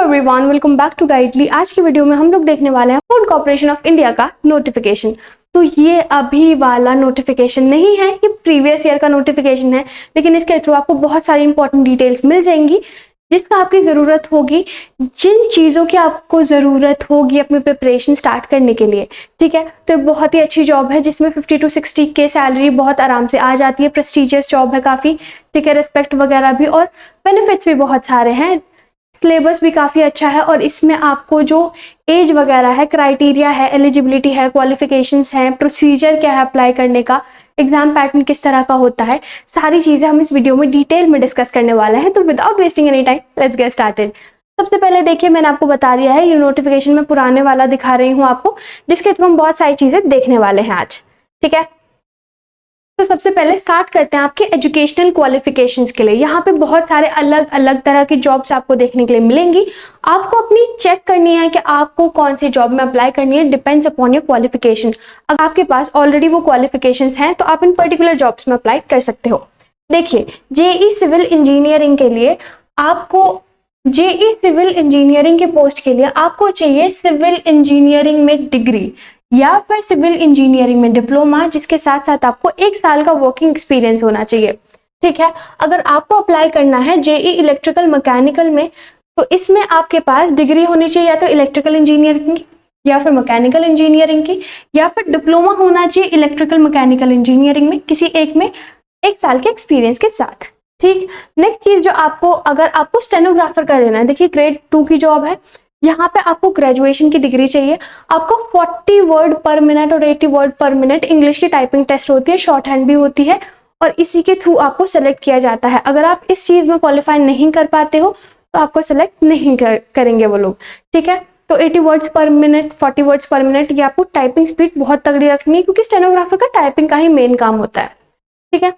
Everyone, welcome back to Guidely. आज की video में हम लोग देखने वाले हैं फूड कॉर्पोरेशन ऑफ इंडिया का नोटिफिकेशन। तो ये अभी वाला नोटिफिकेशन नहीं है, ये प्रीवियस ईयर का नोटिफिकेशन है, लेकिन इसके थ्रू आपको बहुत सारी इंपॉर्टेंट डिटेल्स मिल जाएंगी जिसका आपकी ज़रूरत होगी, जिन चीज़ों की आपको ज़रूरत होगी अपनी प्रिपरेशन स्टार्ट करने के लिए। ठीक है, तो बहुत ही अच्छी जॉब है जिसमें 50 to 60 के सैलरी बहुत आराम से आ जाती है। प्रेस्टिजियस जॉब है काफ़ी, ठीक है, रिस्पेक्ट वगैरह भी और बेनिफिट्स भी बहुत सारे हैं। सिलेबस भी काफ़ी अच्छा है और इसमें आपको जो एज वगैरह है, क्राइटेरिया है, एलिजिबिलिटी है, क्वालिफिकेशंस हैं, प्रोसीजर क्या है अप्लाई करने का, एग्जाम पैटर्न किस तरह का होता है, सारी चीज़ें हम इस वीडियो में डिटेल में डिस्कस करने वाले हैं। तो without wasting any time let's get started. सबसे पहले देखिए, मैंने आपको बता दिया है, ये नोटिफिकेशन में पुराने वाला दिखा रही हूँ आपको, जिसके थ्रू हम बहुत सारी चीज़ें देखने वाले हैं आज। ठीक है, तो सबसे पहले स्टार्ट करते हैं आपके एजुकेशनल क्वालिफिकेशंस के लिए। यहाँ पे बहुत सारे अलग अलग तरह की जॉब्स आपको देखने के लिए मिलेंगी। आपको अपनी चेक करनी है कि आपको कौन सी जॉब में अप्लाई करनी है, डिपेंड्स अपॉन योर क्वालिफिकेशन। अगर आपके पास ऑलरेडी वो क्वालिफिकेशंस हैं तो आप इन पर्टिकुलर जॉब्स में अप्लाई कर सकते हो। देखिए, जेई सिविल इंजीनियरिंग के लिए आपको, जेई सिविल इंजीनियरिंग के पोस्ट के लिए आपको चाहिए सिविल इंजीनियरिंग में डिग्री या फिर सिविल इंजीनियरिंग में डिप्लोमा, जिसके साथ साथ आपको 1 साल का वर्किंग एक्सपीरियंस होना चाहिए। ठीक है, अगर आपको अप्लाई करना है जेई इलेक्ट्रिकल मैकेनिकल में, तो इसमें आपके पास डिग्री होनी चाहिए या तो इलेक्ट्रिकल इंजीनियरिंग की या फिर मैकेनिकल इंजीनियरिंग की, या फिर डिप्लोमा होना चाहिए इलेक्ट्रिकल मैकेनिकल इंजीनियरिंग में, किसी एक में 1 साल के एक्सपीरियंस के साथ। ठीक, नेक्स्ट चीज जो आपको, अगर आपको स्टेनोग्राफर का लेना है, देखिए ग्रेड 2 की जॉब है, यहाँ पे आपको ग्रेजुएशन की डिग्री चाहिए। आपको 40 वर्ड पर मिनट और 80 वर्ड पर मिनट इंग्लिश की टाइपिंग टेस्ट होती है, शॉर्ट हैंड भी होती है, और इसी के थ्रू आपको सेलेक्ट किया जाता है। अगर आप इस चीज में क्वालिफाई नहीं कर पाते हो तो आपको सेलेक्ट नहीं करेंगे वो लोग। ठीक है, तो 80 वर्ड्स पर मिनट, 40 वर्ड्स पर मिनट, ये आपको टाइपिंग स्पीड बहुत तगड़ी रखनी है, क्योंकि स्टेनोग्राफर का टाइपिंग का ही मेन काम होता है। ठीक है,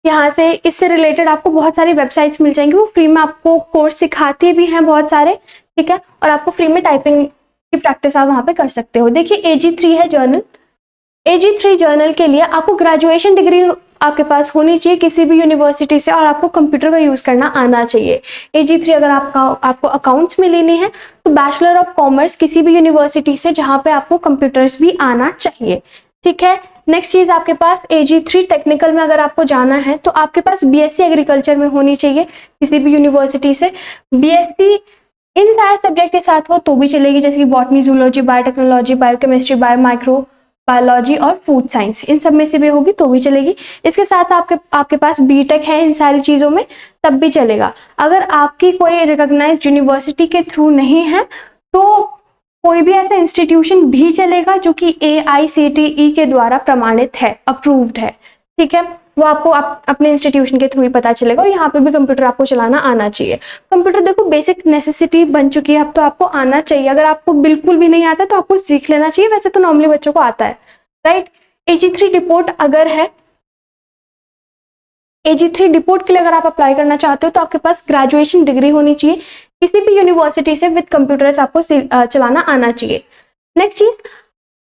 यहाँ से इससे रिलेटेड आपको बहुत सारी वेबसाइट्स मिल जाएंगी, वो फ्री में आपको कोर्स सिखाते भी हैं बहुत सारे। ठीक है, और आपको फ्री में टाइपिंग की प्रैक्टिस आप वहाँ पे कर सकते हो। देखिए, AG3 है जर्नल, AG3 जर्नल के लिए आपको ग्रेजुएशन डिग्री आपके पास होनी चाहिए किसी भी यूनिवर्सिटी से, और आपको कंप्यूटर का यूज करना आना चाहिए। AG3 अगर आपको अकाउंट्स में लेनी है तो बैचलर ऑफ कॉमर्स किसी भी यूनिवर्सिटी से जहाँ पे आपको कंप्यूटर्स भी आना चाहिए। ठीक है, नेक्स्ट चीज आपके पास AG3 टेक्निकल में अगर आपको जाना है तो आपके पास BSc एग्रीकल्चर में होनी चाहिए किसी भी यूनिवर्सिटी से। BSc इन सारे सब्जेक्ट के साथ हो तो भी चलेगी, जैसे कि botany, zoology, biotechnology, biochemistry, bio micro biology और फूड साइंस, इन सब में से भी होगी तो भी चलेगी। इसके साथ आपके पास BTech है इन सारी चीजों में, तब भी चलेगा। अगर आपकी कोई रिकॉग्नाइज्ड यूनिवर्सिटी के थ्रू नहीं है तो कोई भी ऐसा इंस्टीट्यूशन भी चलेगा जो कि AICTE के द्वारा प्रमाणित है, अप्रूव्ड है। ठीक है, वो आपको अपने इंस्टीट्यूशन के थ्रू ही पता चलेगा। और यहाँ पे भी कंप्यूटर आपको चलाना आना चाहिए। कंप्यूटर देखो बेसिक नेसेसिटी बन चुकी है, अब तो आपको आना चाहिए। अगर आपको बिल्कुल भी नहीं आता तो आपको सीख लेना चाहिए, वैसे तो नॉर्मली बच्चों को आता है, राइट। AG3 डिपोर्ट अगर है, AG3 डिपोर्ट के लिए अगर आप अप्लाई करना चाहते हो तो आपके पास ग्रेजुएशन डिग्री होनी चाहिए किसी भी यूनिवर्सिटी से, विद कंप्यूटर्स आपको चलाना आना चाहिए। नेक्स्ट चीज,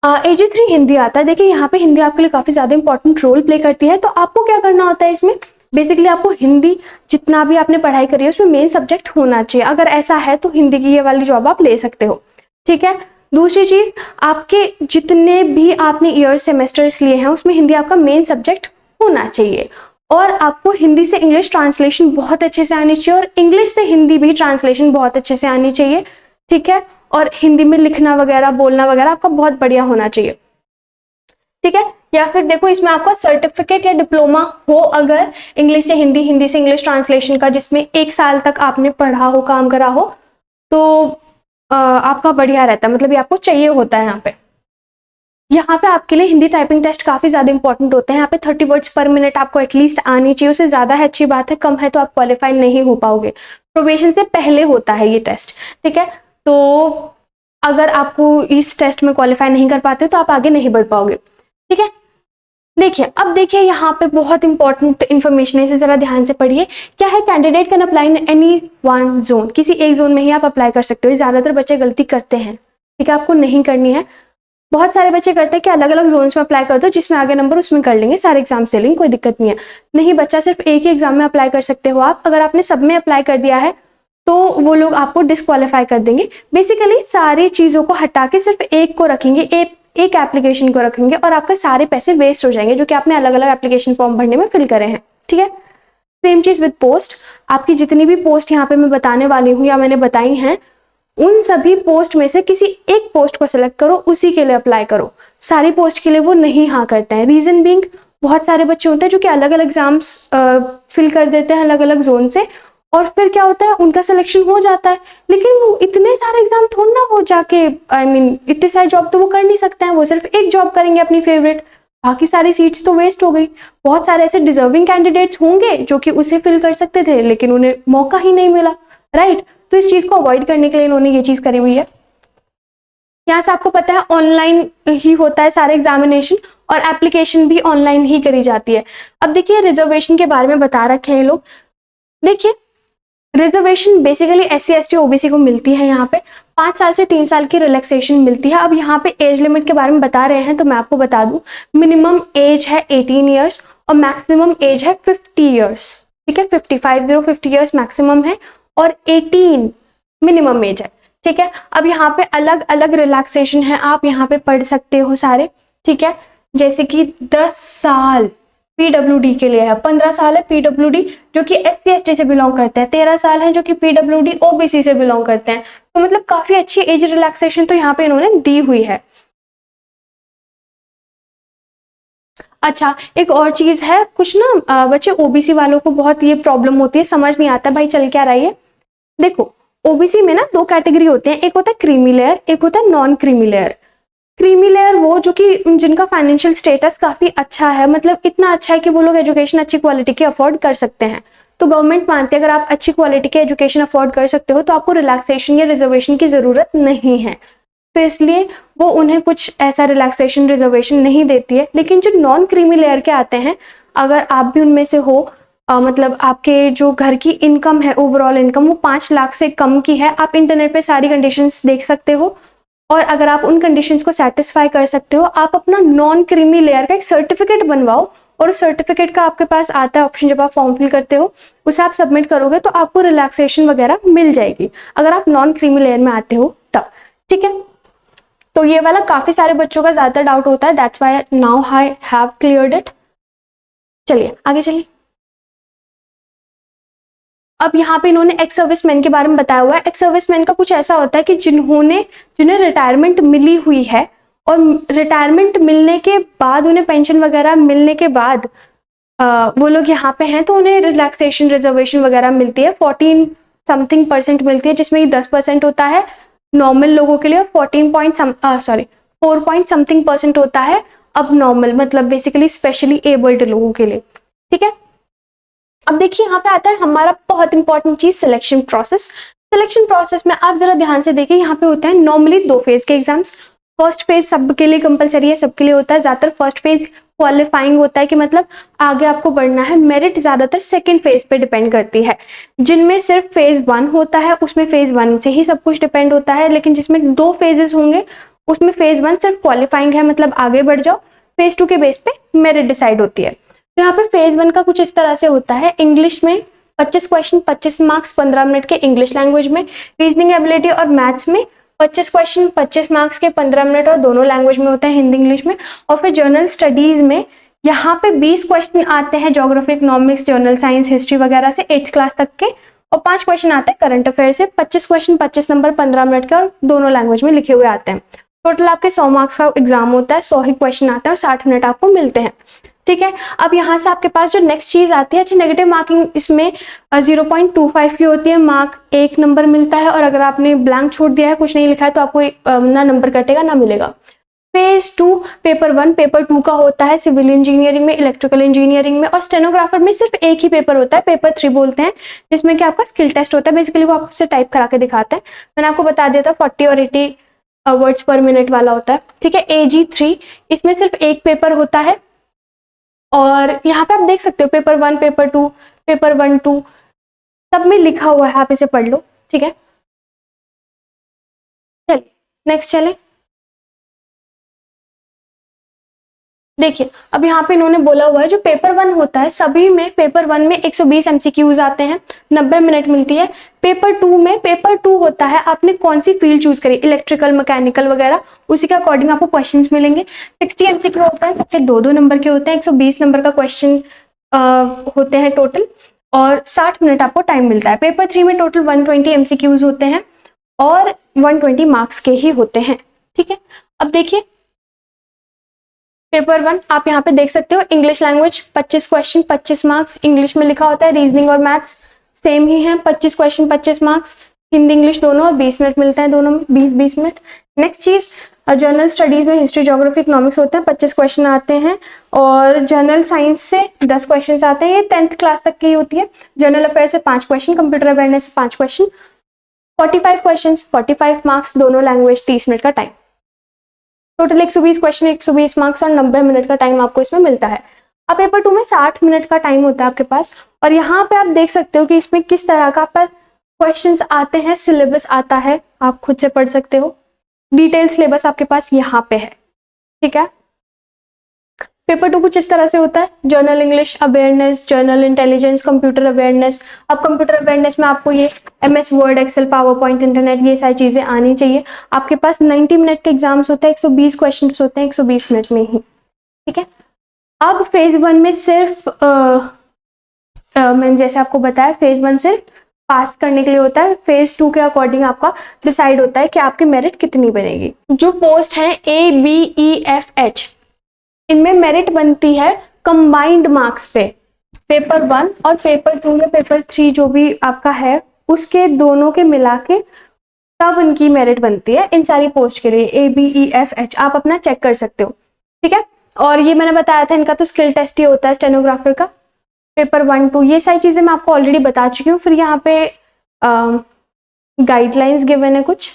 AG3 हिंदी आता है। देखिए, यहाँ पे हिंदी आपके लिए काफी ज्यादा इंपॉर्टेंट रोल प्ले करती है। तो आपको क्या करना होता है इसमें, बेसिकली आपको हिंदी जितना भी आपने पढ़ाई करी है उसमें मेन सब्जेक्ट होना चाहिए। अगर ऐसा है तो हिंदी की ये वाली जॉब आप ले सकते हो। ठीक है, दूसरी चीज, आपके जितने भी आपने ईयर सेमेस्टर्स लिए हैं उसमें हिंदी आपका मेन सब्जेक्ट होना चाहिए, और आपको हिंदी से इंग्लिश ट्रांसलेशन बहुत अच्छे से आनी चाहिए, और इंग्लिश से हिंदी भी ट्रांसलेशन बहुत अच्छे से आनी चाहिए। ठीक है, और हिंदी में लिखना वगैरह, बोलना वगैरह आपका बहुत बढ़िया होना चाहिए। ठीक है, या फिर देखो इसमें आपका सर्टिफिकेट या डिप्लोमा हो अगर इंग्लिश से हिंदी, हिंदी से इंग्लिश ट्रांसलेशन का, जिसमें 1 साल तक आपने पढ़ा हो, काम करा हो, तो आपका बढ़िया रहता है, मतलब ये आपको चाहिए होता है। यहाँ पे आपके लिए हिंदी टाइपिंग टेस्ट काफी ज्यादा इंपॉर्टेंट होते हैं। यहाँ पे 30 वर्ड्स पर मिनट आपको एटलीस्ट आनी चाहिए, उससे ज्यादा है अच्छी बात है, कम है तो आप क्वालिफाई नहीं हो पाओगे। प्रोबेशन से पहले होता है ये टेस्ट। ठीक है, तो अगर आपको इस टेस्ट में क्वालिफाई नहीं कर पाते तो आप आगे नहीं बढ़ पाओगे। ठीक है, देखिए, अब देखिए यहाँ पे बहुत इंपॉर्टेंट इन्फॉर्मेशन है, इसे जरा ध्यान से पढ़िए। क्या है, candidate can apply in any one zone, किसी एक जोन में ही आप अप्लाई कर सकते हो। ज्यादातर बच्चे गलती करते हैं, ठीक है, आपको नहीं करनी है। बहुत सारे बच्चे करते हैं कि अलग अलग जोन्स में अप्लाई कर दो, जिसमें आगे नंबर उसमें कर लेंगे, सारे एग्जाम दे लेंगे, कोई दिक्कत नहीं है। नहीं, बच्चा सिर्फ एक ही एग्जाम में अप्लाई कर सकते हो आप। अगर आपने सब में अप्लाई कर दिया है तो वो लोग आपको डिस्क्वालीफाई कर देंगे। बेसिकली सारी चीज़ों को हटा के सिर्फ एक को रखेंगे, एक एप्लीकेशन को रखेंगे और आपके सारे पैसे वेस्ट हो जाएंगे जो कि आपने अलग अलग एप्लीकेशन फॉर्म भरने में फिल करे हैं। ठीक है, सेम चीज विद पोस्ट। आपकी जितनी भी पोस्ट यहाँ पे मैं बताने वाली हूँ या मैंने बताई हैं, उन सभी पोस्ट में से किसी एक पोस्ट को सिलेक्ट करो, उसी के लिए अप्लाई करो। सारी पोस्ट के लिए वो नहीं हाँ करते हैं। रीजन बीइंग, बहुत सारे बच्चे होते हैं जो कि अलग अलग एग्जाम्स फिल कर देते हैं अलग अलग जोन से, और फिर क्या होता है उनका सिलेक्शन हो जाता है, लेकिन वो इतने सारे एग्जाम थोड़ा ना वो जाके इतने सारे जॉब तो वो कर नहीं सकते हैं, वो सिर्फ एक जॉब करेंगे अपनी फेवरेट, बाकी सारी सीट्स तो वेस्ट हो गई। बहुत सारे ऐसे डिजर्विंग कैंडिडेट्स होंगे जो कि उसे फिल कर सकते थे लेकिन उन्हें मौका ही नहीं मिला, राइट। तो इस चीज को अवॉइड करने के लिए इन्होंने ये चीज करी हुई है। यहाँ से आपको पता है ऑनलाइन ही होता है सारे एग्जामिनेशन और एप्लीकेशन भी ऑनलाइन ही करी जाती है। अब देखिए रिजर्वेशन के बारे में बता रखे हैं लोग। देखिए reservation basically SC ST OBC को मिलती है। यहाँ पे 5 साल से 3 साल की रिलैक्सेशन मिलती है। अब यहाँ पे एज लिमिट के बारे में बता रहे हैं तो मैं आपको बता दूं, मिनिमम एज है 18 ईयर्स और मैक्सिमम एज है 50 ईयर्स। ठीक है, 50 ईयर्स मैक्सिमम है और 18 मिनिमम एज है। ठीक है, अब यहाँ पे अलग अलग रिलैक्सेशन है, आप यहाँ पे पढ़ सकते हो सारे। ठीक है, जैसे कि 10 साल PWD के लिए है, 15 साल है PWD जो कि SC ST से बिलोंग करते हैं, 13 साल है जो कि PWD OBC से बिलोंग करते हैं। तो मतलब काफी अच्छी एज रिलैक्सेशन तो यहाँ पे इन्होंने दी हुई है। अच्छा, एक और चीज है, कुछ ना बच्चे OBC वालों को बहुत ये प्रॉब्लम होती है, समझ नहीं आता भाई चल क्या रहा है। देखो OBC में ना 2 कैटेगरी होते हैं, एक होता है क्रीमी लेयर, एक होता है non creamy layer. Creamy layer वो जो कि जिनका फाइनेंशियल स्टेटस काफी अच्छा है, मतलब इतना अच्छा है कि वो लोग एजुकेशन अच्छी क्वालिटी की अफोर्ड कर सकते हैं। तो गवर्नमेंट मानती है अगर आप अच्छी क्वालिटी की एजुकेशन अफोर्ड कर सकते हो तो आपको रिलैक्सेशन या रिजर्वेशन की जरूरत नहीं है, तो इसलिए वो उन्हें कुछ ऐसा रिलैक्सेशन रिजर्वेशन नहीं देती है। लेकिन जो नॉन क्रीमी लेयर के आते हैं, अगर आप भी उनमें से हो, मतलब आपके जो घर की इनकम है, ओवरऑल इनकम वो 5 लाख से कम की है, आप इंटरनेट पे सारी कंडीशंस देख सकते हो, और अगर आप उन कंडीशंस को सेटिस्फाई कर सकते हो, आप अपना नॉन क्रीमी लेयर का एक सर्टिफिकेट बनवाओ, और उस सर्टिफिकेट का आपके पास आता है ऑप्शन जब आप फॉर्म फिल करते हो, उसे आप सबमिट करोगे तो आपको रिलैक्सेशन वगैरह मिल जाएगी अगर आप नॉन क्रीमी लेयर में आते हो तब। ठीक है, तो ये वाला काफी सारे बच्चों का ज्यादा डाउट होता है, that's why now I have cleared it. चलिए आगे चलिए। अब यहाँ पे इन्होंने एक्स सर्विसमैन के बारे में बताया हुआ है। एक्स सर्विसमैन का कुछ ऐसा होता है कि जिन्हें रिटायरमेंट मिली हुई है और रिटायरमेंट मिलने के बाद उन्हें पेंशन वगैरह मिलने के बाद वो लोग यहाँ पे हैं तो उन्हें रिलैक्सेशन रिजर्वेशन वगैरह मिलती है। 14 समथिंग % मिलती है, जिसमें 10% होता है नॉर्मल लोगों के लिए, 4 पॉइंट समथिंग % होता है अब नॉर्मल, मतलब बेसिकली स्पेशली एबल्ड लोगों के लिए। ठीक है, अब देखिए यहाँ पे आता है हमारा बहुत इंपॉर्टेंट चीज, सिलेक्शन प्रोसेस। सिलेक्शन प्रोसेस में आप जरा ध्यान से देखिए, यहाँ पे होता है नॉर्मली 2 फेज के एग्जाम्स। फर्स्ट फेज सबके लिए कंपलसरी है, सबके लिए होता है। ज्यादातर फर्स्ट फेज क्वालिफाइंग होता है कि मतलब आगे आपको बढ़ना है। मेरिट ज्यादातर सेकंड फेज पे डिपेंड करती है, जिनमें सिर्फ फेज 1 होता है उसमें फेज 1 से ही सब कुछ डिपेंड होता है, लेकिन जिसमें 2 फेजेस होंगे उसमें फेज 1 सिर्फ क्वालिफाइंग है, मतलब आगे बढ़ जाओ। फेज 2 के बेस पे मेरिट डिसाइड होती है। तो यहाँ पे फेज 1 का कुछ इस तरह से होता है, इंग्लिश में 25 क्वेश्चन 25 मार्क्स 15 मिनट के इंग्लिश लैंग्वेज में, रीजनिंग एबिलिटी और मैथ्स में 25 क्वेश्चन 25 मार्क्स के 15 मिनट और दोनों लैंग्वेज में होता है, हिंदी इंग्लिश में। और फिर जनरल स्टडीज में यहाँ पे 20 क्वेश्चन आते हैं, geography economics general science history वगैरह से 8th क्लास तक के, और 5 क्वेश्चन आते हैं करंट अफेयर से। 25 क्वेश्चन 25 नंबर 15 मिनट के और दोनों लैंग्वेज में लिखे हुए आते हैं। टोटल आपके 100 मार्क्स का एग्जाम होता है, 100 ही क्वेश्चन आते हैं और 60 मिनट आपको मिलते हैं। ठीक है, अब यहाँ से आपके पास जो नेक्स्ट चीज आती है, अच्छा नेगेटिव मार्किंग इसमें 0.25 की होती है, मार्क 1 नंबर मिलता है, और अगर आपने ब्लैंक छोड़ दिया है, कुछ नहीं लिखा है, तो आपको ना नंबर कटेगा ना मिलेगा। फेज 2 पेपर 1 पेपर 2 का होता है सिविल इंजीनियरिंग में, इलेक्ट्रिकल इंजीनियरिंग में, और स्टेनोग्राफर में सिर्फ एक ही पेपर होता है, पेपर 3 बोलते हैं, जिसमें कि आपका स्किल टेस्ट होता है। बेसिकली वो आपसे टाइप करा के दिखाते हैं, मैंने आपको बता दिया था 40 और 80 वर्ड्स पर मिनट वाला होता है। ठीक है, AG3 इसमें सिर्फ एक पेपर होता है, और यहाँ पे आप देख सकते हो पेपर 1 पेपर 2 पेपर 1 2 सब में लिखा हुआ है, आप इसे पढ़ लो। ठीक है, चलिए नेक्स्ट चले। देखिए अब यहाँ पे इन्होंने बोला हुआ है जो पेपर 1 होता है सभी में, पेपर 1 में 120 MCQs आते हैं, 90 मिनट मिलती है। पेपर 2 में, पेपर 2 होता है आपने कौन सी फील्ड चूज करी, इलेक्ट्रिकल, मैकेनिकल वगैरह, उसी के अकॉर्डिंग आपको क्वेश्चंस मिलेंगे। 60 MCQ होता है, सबके 2-2 नंबर के होते हैं, 120 नंबर का क्वेश्चन होते हैं टोटल, और 60 मिनट आपको टाइम मिलता है। पेपर 3 में टोटल 120 MCQs होते हैं और 120 मार्क्स के ही होते हैं। ठीक है, अब देखिए पेपर 1 आप यहाँ पे देख सकते हो, English language 25 question 25 marks, English में लिखा होता है, रीजनिंग और मैथ्स सेम ही है, 25 क्वेश्चन 25 मार्क्स, हिंदी इंग्लिश दोनों, और 20 मिनट मिलता है दोनों में, 20-20 मिनट। नेक्स्ट चीज, जनरल स्टडीज में हिस्ट्री, ज्योग्राफी, इकोनॉमिक्स होते हैं, 25 क्वेश्चन आते हैं, और जनरल साइंस से 10 क्वेश्चन आते हैं, ये 10th क्लास तक की होती है। जनरल अफेयर से 5 क्वेश्चन, कंप्यूटर अवेयरनेस से 5 क्वेश्चन, 45 क्वेश्चन 45 मार्क्स, दोनों लैंग्वेज, 30 मिनट का टाइम, टोटल 120 क्वेश्चन 120 मार्क्स और 90 मिनट का टाइम आपको इसमें मिलता है। अब पेपर 2 में 60 मिनट का टाइम होता है आपके पास, और यहाँ पे आप देख सकते हो कि इसमें किस तरह का पर क्वेश्चंस आते हैं, सिलेबस आता है, आप खुद से पढ़ सकते हो, डिटेल सिलेबस आपके पास यहाँ पे है। ठीक है, पेपर 2 कुछ इस तरह से होता है, general English awareness, general intelligence, computer awareness. अब कंप्यूटर अवेयरनेस में आपको ये MS Word, Excel, PowerPoint, internet, ये सारी चीजें आनी चाहिए। आपके पास 90 मिनट के एग्जाम्स होते हैं, 120 क्वेश्चन होते हैं 120 मिनट में ही। ठीक है, अब फेज 1 में सिर्फ मैंने जैसे आपको बताया, फेज 1 सिर्फ पास करने के लिए होता है, फेज 2 के अकॉर्डिंग आपका डिसाइड होता है कि आपकी मेरिट कितनी बनेगी। जो पोस्ट है ABEFH, इनमें मेरिट बनती है कंबाइंड मार्क्स पे, पेपर 1 और पेपर 2 या पेपर 3 जो भी आपका है उसके दोनों के मिला के तब इनकी मेरिट बनती है इन सारी पोस्ट के लिए। ABEFH आप अपना चेक कर सकते हो। ठीक है, और ये मैंने बताया था इनका तो स्किल टेस्ट ही होता है, स्टेनोग्राफर का, पेपर 1, 2, ये सारी चीजें मैं आपको ऑलरेडी बता चुकी हूँ। फिर यहाँ पे गाइडलाइंस गिवन है कुछ,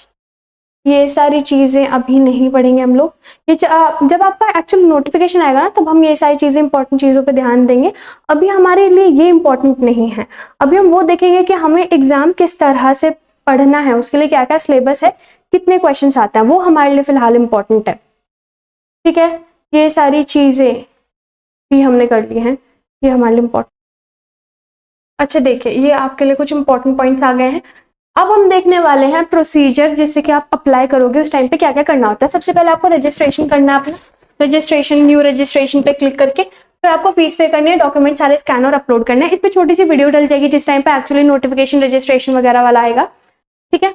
ये सारी चीजें अभी नहीं पढ़ेंगे हम लोग, ये जब आपका एक्चुअल नोटिफिकेशन आएगा ना तब हम ये सारी चीजें इंपॉर्टेंट चीजों पे ध्यान देंगे। अभी हमारे लिए ये इंपॉर्टेंट नहीं है, अभी हम वो देखेंगे कि हमें एग्जाम किस तरह से पढ़ना है, उसके लिए क्या क्या सिलेबस है, कितने क्वेश्चन आते हैं, वो हमारे लिए फिलहाल इंपॉर्टेंट है। ठीक है, ये सारी चीजें भी हमने कर ली हैं, ये हमारे लिए इंपॉर्टेंट। अच्छा देखिए, ये आपके लिए कुछ इंपॉर्टेंट पॉइंट्स आ गए हैं। अब हम देखने वाले हैं प्रोसीजर, जिससे कि आप अप्लाई करोगे उस टाइम पे क्या क्या करना होता है। सबसे पहले आपको रजिस्ट्रेशन करना है अपना, रजिस्ट्रेशन, न्यू रजिस्ट्रेशन पे क्लिक करके फिर आपको फीस पे करनी है, डॉक्यूमेंट सारे स्कैन और अपलोड करने हैं। इस पे छोटी सी वीडियो डल जाएगी जिस टाइम पे एक्चुअली नोटिफिकेशन रजिस्ट्रेशन वगैरह वाला आएगा। ठीक है,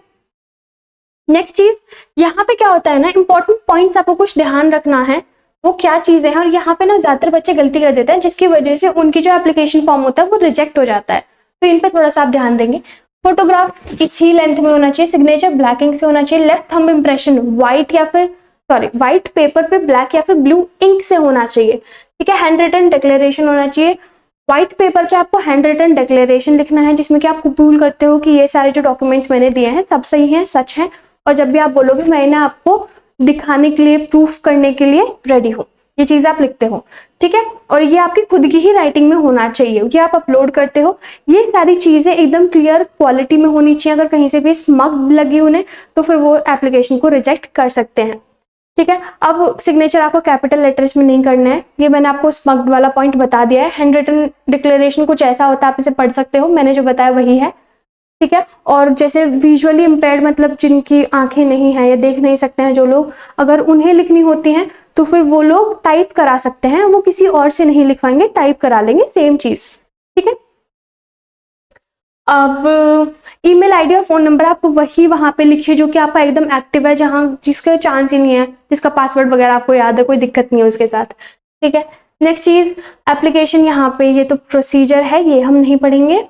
नेक्स्ट चीज, यहाँ पे क्या होता है ना, इंपॉर्टेंट पॉइंट्स आपको कुछ ध्यान रखना है, वो क्या चीजें हैं। और यहाँ पे ना ज्यादातर बच्चे गलती कर देते हैं जिसकी वजह से उनकी जो एप्लीकेशन फॉर्म होता है वो रिजेक्ट हो जाता है, तो इन पे थोड़ा सा आप ध्यान देंगे। फोटोग्राफ इसी लेंथ में होना चाहिए, सिग्नेचर ब्लैक इंक से होना चाहिए, left thumb impression white paper पे ब्लैक या फिर ब्लू इंक से होना चाहिए। ठीक है, हैंड रिटन डिक्लेरेशन होना चाहिए, व्हाइट पेपर पे आपको हैंड रिटन डिक्लेरेशन लिखना है जिसमें कि आप कबूल करते हो कि ये सारे जो डॉक्यूमेंट्स मैंने दिए हैं सब सही हैं, सच हैं, और जब भी आप बोलोगे मैं इन्हें आपको दिखाने के लिए, प्रूफ करने के लिए रेडी हूँ, ये चीज आप लिखते हो। ठीक है, और ये आपकी खुद की ही राइटिंग में होना चाहिए, ये आप अपलोड करते हो, ये सारी चीजें एकदम क्लियर क्वालिटी में होनी चाहिए। अगर कहीं से भी स्मग लगी उन्हें तो फिर वो एप्लीकेशन को रिजेक्ट कर सकते हैं। ठीक है, अब सिग्नेचर आपको कैपिटल लेटर्स में नहीं करना है, ये मैंने आपको स्मग्ड वाला पॉइंट बता दिया है। हैंड रिटन डिक्लेरेशन कुछ ऐसा होता है, आप इसे पढ़ सकते हो, मैंने जो बताया वही है। ठीक है, और जैसे विजुअली इम्पेयर्ड मतलब जिनकी आंखें नहीं है या देख नहीं सकते हैं जो लोग, अगर उन्हें लिखनी होती हैं तो फिर वो लोग टाइप करा सकते हैं, वो किसी और से नहीं लिखवाएंगे, टाइप करा लेंगे, सेम चीज। ठीक है, अब ईमेल आईडी और फोन नंबर आप वही वहां पे लिखिए जो कि आपका एकदम एक्टिव है, जहां जिसका चांस ही नहीं है, जिसका पासवर्ड वगैरह आपको याद है, कोई दिक्कत नहीं है उसके साथ। ठीक है, नेक्स्ट चीज, एप्लीकेशन, यहाँ पे ये तो प्रोसीजर है, ये हम नहीं पढ़ेंगे।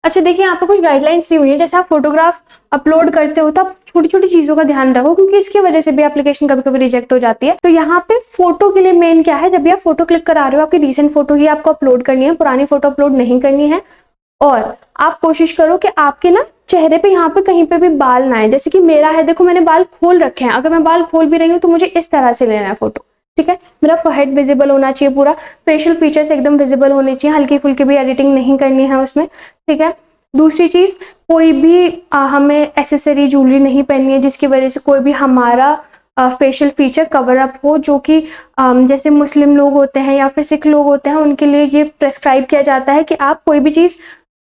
अच्छा देखिए, यहाँ पे कुछ गाइडलाइंस दी हुई है, जैसे आप फोटोग्राफ अपलोड करते हो तो आप छोटी छोटी चीजों का ध्यान रखो, क्योंकि इसकी वजह से भी एप्लीकेशन कभी कभी रिजेक्ट हो जाती है। तो यहाँ पे फोटो के लिए मेन क्या है, जब भी आप फोटो क्लिक करा रहे हो आपकी रीसेंट फोटो ही आपको अपलोड करनी है, पुरानी फोटो अपलोड नहीं करनी है। और आप कोशिश करो कि आपके ना चेहरे पे यहाँ पे कहीं पे भी बाल ना आए, जैसे कि मेरा है, देखो मैंने बाल खोल रखे हैं, अगर मैं बाल खोल भी रही हूँ तो मुझे इस तरह से लेना है फोटो। ठीक है, मेरा फोरहेड विजिबल होना चाहिए, पूरा फेशियल फीचर्स एकदम विजिबल होने चाहिए, हल्की फुल्की भी एडिटिंग नहीं करनी है उसमें। ठीक है, दूसरी चीज, कोई भी हमें एसेसरी ज्वेलरी नहीं पहननी है जिसकी वजह से कोई भी हमारा फेशियल फीचर कवर अप हो, जो कि जैसे मुस्लिम लोग होते हैं या फिर सिख लोग होते हैं, उनके लिए ये प्रेस्क्राइब किया जाता है कि आप कोई भी चीज़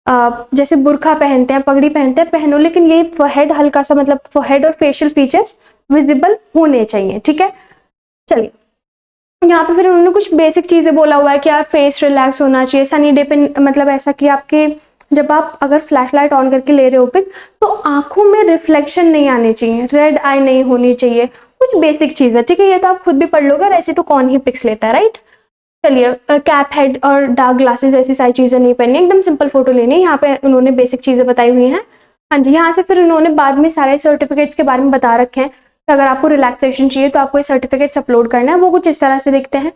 जैसे बुर्का पहनते हैं, पगड़ी पहनते हैं, पहनो, लेकिन ये फोरहेड हल्का सा, मतलब फोरहेड और फेशियल फीचर्स विजिबल होने चाहिए। ठीक है, चलिए यहाँ पे फिर उन्होंने कुछ बेसिक चीजें बोला हुआ है कि आप फेस रिलैक्स होना चाहिए सनी डे पे, मतलब ऐसा कि आपके जब आप अगर फ्लैश लाइट ऑन करके ले रहे हो पिक, तो आंखों में रिफ्लेक्शन नहीं आनी चाहिए, रेड आई नहीं होनी चाहिए, कुछ बेसिक चीज है। ठीक है, ये तो आप खुद भी पढ़ लोगे, ऐसे तो कौन ही पिक्स लेता है, राइट। चलिए, कैप हेड और डार्क ग्लासेस ऐसी सारी चीजें नहीं पहननी, एकदम सिंपल फोटो लेनी है। यहाँ पे उन्होंने बेसिक चीजें बताई हुई हैं। हाँ जी, यहाँ से फिर उन्होंने बाद में सारे सर्टिफिकेट्स के बारे में बता रखे हैं। तो अगर आपको रिलैक्सेशन चाहिए तो आपको ये सर्टिफिकेट्स अपलोड करना है, वो कुछ इस तरह से दिखते हैं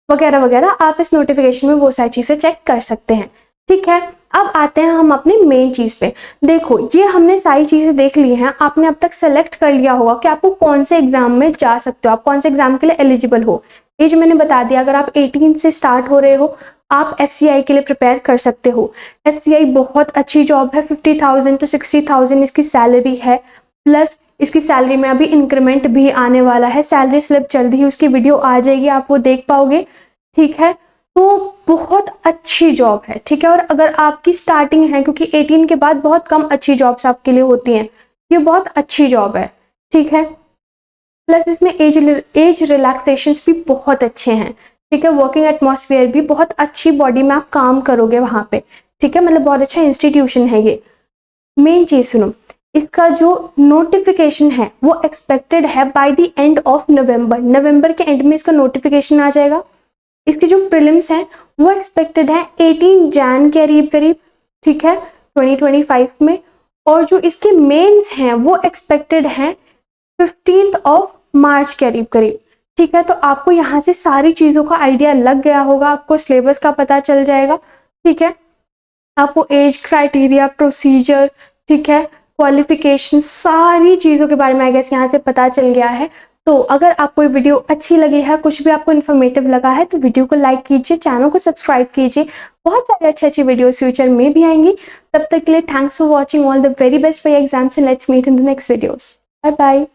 वगैरह वगैरह। आप इस नोटिफिकेशन में वो सारी चीजें चेक कर सकते हैं। ठीक है, अब आते हैं हम अपनी मेन चीज पे। देखो, ये हमने सारी चीजें देख ली हैं, आपने अब तक सेलेक्ट कर लिया होगा कि आपको कौन से एग्जाम में जा सकते हो, आप कौन से एग्जाम के लिए एलिजिबल हो। एज मैंने बता दिया, अगर आप 18 से स्टार्ट हो रहे हो, आप FCI के लिए प्रिपेयर कर सकते हो। FCI बहुत अच्छी जॉब है, 50,000 to 60,000 इसकी सैलरी है, प्लस इसकी सैलरी में अभी इंक्रीमेंट भी आने वाला है। सैलरी स्लिप जल्दी ही उसकी वीडियो आ जाएगी, आप वो देख पाओगे। ठीक है, तो बहुत अच्छी जॉब है। ठीक है, और अगर आपकी स्टार्टिंग है, क्योंकि 18 के बाद बहुत कम अच्छी जॉब्स आपके लिए होती हैं, ये बहुत अच्छी जॉब है। ठीक है, प्लस इसमें एज रिलैक्सेशंस भी बहुत अच्छे हैं। ठीक है, वर्किंग एटमॉस्फेयर भी बहुत अच्छी, बॉडी में आप काम करोगे वहां पे। ठीक है, मतलब बहुत अच्छा इंस्टीट्यूशन है ये। मेन चीज सुनो, इसका जो नोटिफिकेशन है वो एक्सपेक्टेड है by the end of November. नवंबर के एंड में इसका नोटिफिकेशन आ जाएगा। इसके जो प्रीलिम्स हैं वो एक्सपेक्टेड है 18 जैन के करीब। ठीक है, 2025 में। और जो इसके मेंस हैं वो एक्सपेक्टेड हैं 15 मार्च के करीब। ठीक है, तो आपको यहाँ से सारी चीजों का आइडिया लग गया होगा, आपको सिलेबस का पता चल जाएगा। ठीक है, आपको एज क्राइटेरिया, प्रोसीजर, ठीक है, क्वालिफिकेशन, सारी चीज़ों के बारे में आई गेस यहाँ से पता चल गया है। तो अगर आपको ये वीडियो अच्छी लगी है, कुछ भी आपको इन्फॉर्मेटिव लगा है, तो वीडियो को लाइक कीजिए, चैनल को सब्सक्राइब कीजिए। बहुत सारे अच्छी वीडियोस फ्यूचर में भी आएंगी। तब तक के लिए thanks for watching, all the very best for your exams and let's meet in the next videos. Bye bye.